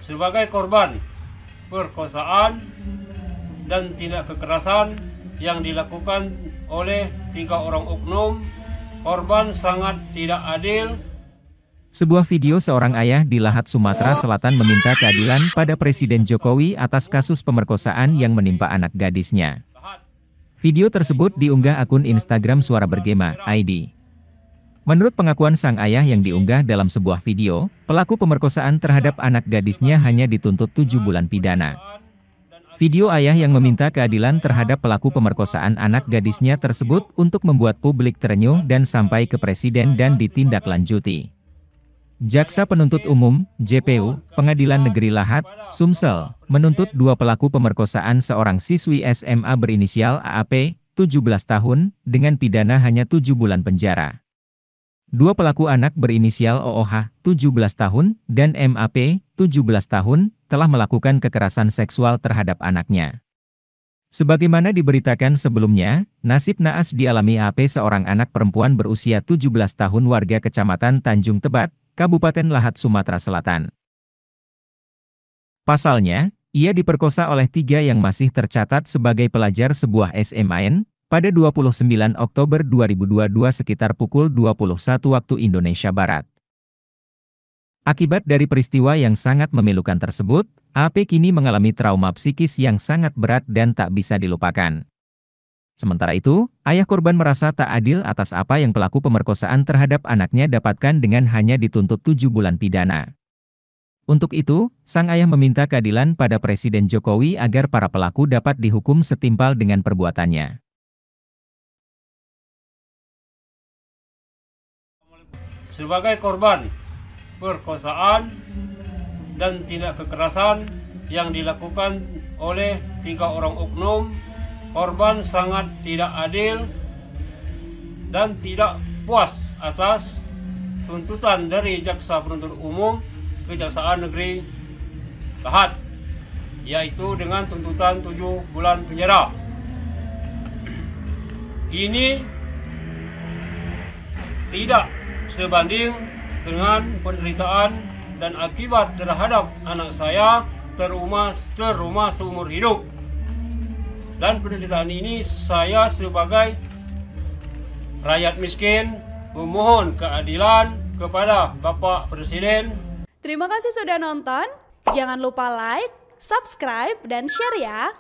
sebagai korban perkosaan dan tindak kekerasan yang dilakukan oleh 3 orang oknum, korban sangat tidak adil. Sebuah video seorang ayah di Lahat, Sumatera Selatan meminta keadilan pada Presiden Jokowi atas kasus pemerkosaan yang menimpa anak gadisnya. Video tersebut diunggah akun Instagram Suara Bergema, ID. Menurut pengakuan sang ayah yang diunggah dalam sebuah video, pelaku pemerkosaan terhadap anak gadisnya hanya dituntut 7 bulan pidana. Video ayah yang meminta keadilan terhadap pelaku pemerkosaan anak gadisnya tersebut untuk membuat publik terenyuh dan sampai ke Presiden dan ditindaklanjuti. Jaksa Penuntut Umum, JPU, Pengadilan Negeri Lahat, Sumsel, menuntut 2 pelaku pemerkosaan seorang siswi SMA berinisial AAP, 17 tahun, dengan pidana hanya 7 bulan penjara. 2 pelaku anak berinisial OOH, 17 tahun, dan MAP, 17 tahun, telah melakukan kekerasan seksual terhadap anaknya. Sebagaimana diberitakan sebelumnya, nasib naas dialami AP, seorang anak perempuan berusia 17 tahun warga Kecamatan Tanjung Tebat, Kabupaten Lahat, Sumatera Selatan. Pasalnya, ia diperkosa oleh 3 yang masih tercatat sebagai pelajar sebuah SMAN, pada 29 Oktober 2022 sekitar pukul 21 waktu Indonesia Barat. Akibat dari peristiwa yang sangat memilukan tersebut, AP kini mengalami trauma psikis yang sangat berat dan tak bisa dilupakan. Sementara itu, ayah korban merasa tak adil atas apa yang pelaku pemerkosaan terhadap anaknya dapatkan dengan hanya dituntut 7 bulan pidana. Untuk itu, sang ayah meminta keadilan pada Presiden Jokowi agar para pelaku dapat dihukum setimpal dengan perbuatannya. Sebagai korban perkosaan dan tindak kekerasan yang dilakukan oleh 3 orang oknum, korban sangat tidak adil dan tidak puas atas tuntutan dari Jaksa Penuntut Umum Kejaksaan Negeri Lahat, yaitu dengan tuntutan 7 bulan penjara. Ini tidak sebanding dengan penderitaan dan akibat terhadap anak saya trauma seumur hidup. Dan penderitaan ini saya sebagai rakyat miskin memohon keadilan kepada Bapak Presiden. Terima kasih sudah nonton. Jangan lupa like, subscribe, dan share ya.